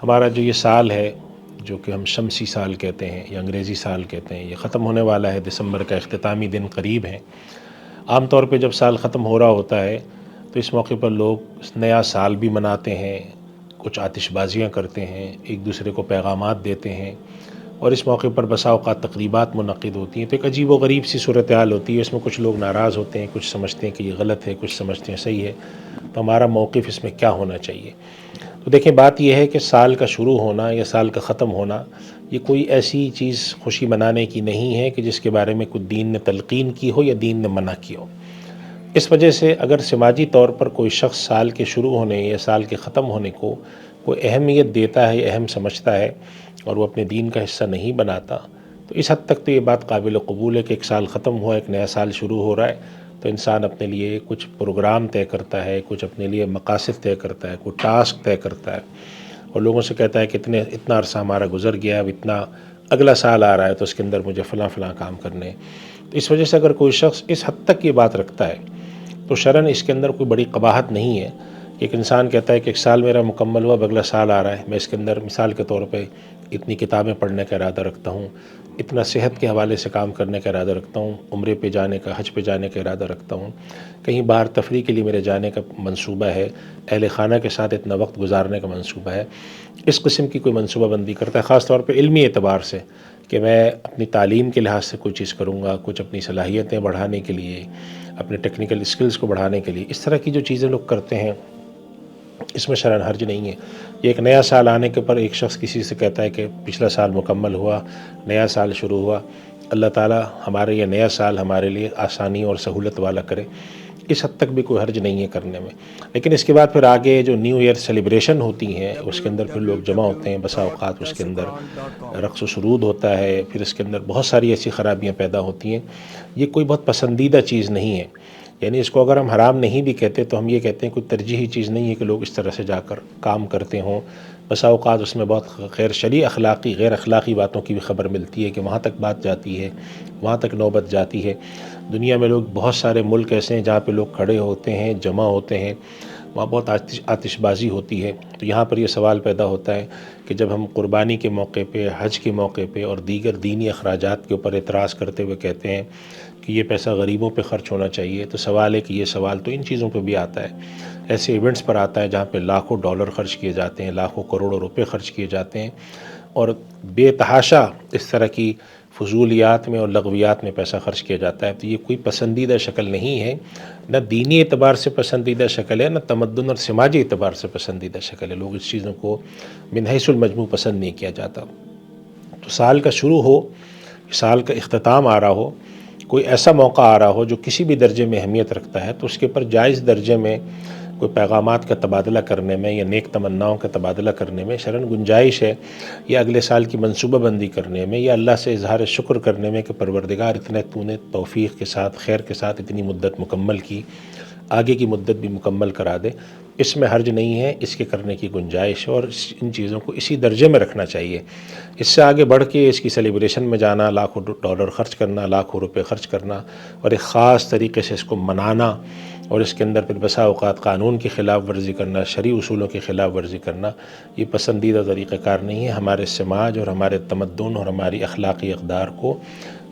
ہمارا جو یہ سال ہے، جو کہ ہم شمسی سال کہتے ہیں یا انگریزی سال کہتے ہیں، یہ ختم ہونے والا ہے۔ دسمبر کا اختتامی دن قریب ہے۔ عام طور پہ جب سال ختم ہو رہا ہوتا ہے تو اس موقع پر لوگ نیا سال بھی مناتے ہیں، کچھ آتش بازیاں کرتے ہیں، ایک دوسرے کو پیغامات دیتے ہیں، اور اس موقع پر بسا اوقات تقریبات منعقد ہوتی ہیں۔ تو ایک عجیب و غریب سی صورتحال ہوتی ہے، اس میں کچھ لوگ ناراض ہوتے ہیں، کچھ سمجھتے ہیں کہ یہ غلط ہے، کچھ سمجھتے ہیں صحیح ہے۔ تو ہمارا موقف اس میں کیا ہونا چاہیے؟ تو دیکھیں، بات یہ ہے کہ سال کا شروع ہونا یا سال کا ختم ہونا یہ کوئی ایسی چیز خوشی منانے کی نہیں ہے کہ جس کے بارے میں کوئی دین نے تلقین کی ہو یا دین نے منع کی ہو۔ اس وجہ سے اگر سماجی طور پر کوئی شخص سال کے شروع ہونے یا سال کے ختم ہونے کو کوئی اہمیت دیتا ہے، اہم سمجھتا ہے، اور وہ اپنے دین کا حصہ نہیں بناتا، تو اس حد تک تو یہ بات قابل قبول ہے کہ ایک سال ختم ہوا، ایک نیا سال شروع ہو رہا ہے، تو انسان اپنے لیے کچھ پروگرام طے کرتا ہے، کچھ اپنے لیے مقاصد طے کرتا ہے، کوئی ٹاسک طے کرتا ہے، اور لوگوں سے کہتا ہے کہ اتنا عرصہ ہمارا گزر گیا، اب اتنا اگلا سال آ رہا ہے تو اس کے اندر مجھے فلاں فلاں کام کرنے ہیں۔ تو اس وجہ سے اگر کوئی شخص اس حد تک یہ بات رکھتا ہے تو شرعاً اس کے اندر کوئی بڑی قباحت نہیں ہے کہ ایک انسان کہتا ہے کہ ایک سال میرا مکمل ہوا، اب اگلا سال آ رہا ہے، میں اس کے اندر مثال کے طور پہ اتنی کتابیں پڑھنے کا ارادہ رکھتا ہوں، اتنا صحت کے حوالے سے کام کرنے کا ارادہ رکھتا ہوں، عمرے پہ جانے کا، حج پہ جانے کا ارادہ رکھتا ہوں، کہیں باہر تفریح کے لیے میرے جانے کا منصوبہ ہے، اہل خانہ کے ساتھ اتنا وقت گزارنے کا منصوبہ ہے۔ اس قسم کی کوئی منصوبہ بندی کرتا ہے، خاص طور پہ علمی اعتبار سے، کہ میں اپنی تعلیم کے لحاظ سے کوئی چیز کروں گا، کچھ اپنی صلاحیتیں بڑھانے کے لیے، اپنے ٹیکنیکل اسکلز کو بڑھانے کے لیے، اس طرح کی جو چیزیں لوگ کرتے ہیں، اس میں شرعاً حرج نہیں ہے۔ یہ ایک نیا سال آنے کے پر ایک شخص کسی سے کہتا ہے کہ پچھلا سال مکمل ہوا، نیا سال شروع ہوا، اللہ تعالیٰ ہمارے یہ نیا سال ہمارے لیے آسانی اور سہولت والا کرے، اس حد تک بھی کوئی حرج نہیں ہے کرنے میں۔ لیکن اس کے بعد پھر آگے جو نیو ایئر سیلیبریشن ہوتی ہیں، اس کے اندر پھر لوگ جمع ہوتے ہیں، بسا اوقات اس کے اندر رقص و سرود ہوتا ہے، پھر اس کے اندر بہت ساری ایسی خرابیاں پیدا ہوتی ہیں۔ یہ کوئی بہت پسندیدہ چیز نہیں ہے، یعنی اس کو اگر ہم حرام نہیں بھی کہتے تو ہم یہ کہتے ہیں کوئی ترجیحی چیز نہیں ہے کہ لوگ اس طرح سے جا کر کام کرتے ہوں۔ بسا اوقات اس میں بہت غیر شرعی غیر اخلاقی باتوں کی بھی خبر ملتی ہے کہ وہاں تک بات جاتی ہے، وہاں تک نوبت جاتی ہے۔ دنیا میں لوگ بہت سارے ملک ایسے ہیں جہاں پہ لوگ کھڑے ہوتے ہیں، جمع ہوتے ہیں، وہاں بہت آتش بازی ہوتی ہے۔ تو یہاں پر یہ سوال پیدا ہوتا ہے کہ جب ہم قربانی کے موقع پہ، حج کے موقع پہ اور دیگر دینی اخراجات کے اوپر اعتراض کرتے ہوئے کہتے ہیں کہ یہ پیسہ غریبوں پہ خرچ ہونا چاہیے، تو سوال ہے کہ یہ سوال تو ان چیزوں پہ بھی آتا ہے، ایسے ایونٹس پر آتا ہے جہاں پہ لاکھوں ڈالر خرچ کیے جاتے ہیں، لاکھوں کروڑوں روپے خرچ کیے جاتے ہیں، اور بے تحاشا اس طرح کی فضولیات میں اور لغویات میں پیسہ خرچ کیا جاتا ہے۔ تو یہ کوئی پسندیدہ شکل نہیں ہے، نہ دینی اعتبار سے پسندیدہ شکل ہے، نہ تمدن اور سماجی اعتبار سے پسندیدہ شکل ہے۔ لوگ اس چیزوں کو من حیث المجموع پسند نہیں کیا جاتا۔ تو سال کا شروع ہو، سال کا اختتام آ رہا ہو، کوئی ایسا موقع آ رہا ہو جو کسی بھی درجے میں اہمیت رکھتا ہے، تو اس کے پر جائز درجے میں کوئی پیغامات کا تبادلہ کرنے میں یا نیک تمناؤں کا تبادلہ کرنے میں شرعاً گنجائش ہے، یا اگلے سال کی منصوبہ بندی کرنے میں، یا اللہ سے اظہار شکر کرنے میں کہ پروردگار تو نے توفیق کے ساتھ، خیر کے ساتھ اتنی مدت مکمل کی، آگے کی مدت بھی مکمل کرا دے، اس میں حرج نہیں ہے، اس کے کرنے کی گنجائش ہے، اور ان چیزوں کو اسی درجے میں رکھنا چاہیے۔ اس سے آگے بڑھ کے اس کی سیلیبریشن میں جانا، لاکھوں ڈالر خرچ کرنا، لاکھوں روپے خرچ کرنا، اور ایک خاص طریقے سے اس کو منانا، اور اس کے اندر پھر بسا اوقات قانون کی خلاف ورزی کرنا، شرعی اصولوں کی خلاف ورزی کرنا، یہ پسندیدہ طریقہ کار نہیں ہے۔ ہمارے سماج اور ہمارے تمدن اور ہماری اخلاقی اقدار کو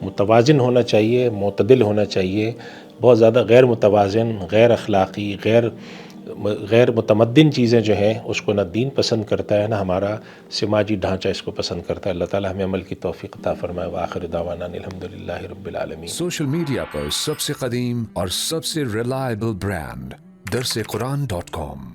متوازن ہونا چاہیے، معتدل ہونا چاہیے۔ بہت زیادہ غیر متوازن، غیر اخلاقی، غیر متمدن چیزیں جو ہیں اس کو نہ دین پسند کرتا ہے، نہ ہمارا سماجی ڈھانچہ اس کو پسند کرتا ہے۔ اللہ تعالی ہمیں عمل کی توفیق عطا فرمائے۔ وآخر دعوانا الحمدللہ رب العالمین۔ سوشل میڈیا پر سب سے قدیم اور سب سے ریلائبل برانڈ درسقرآن.com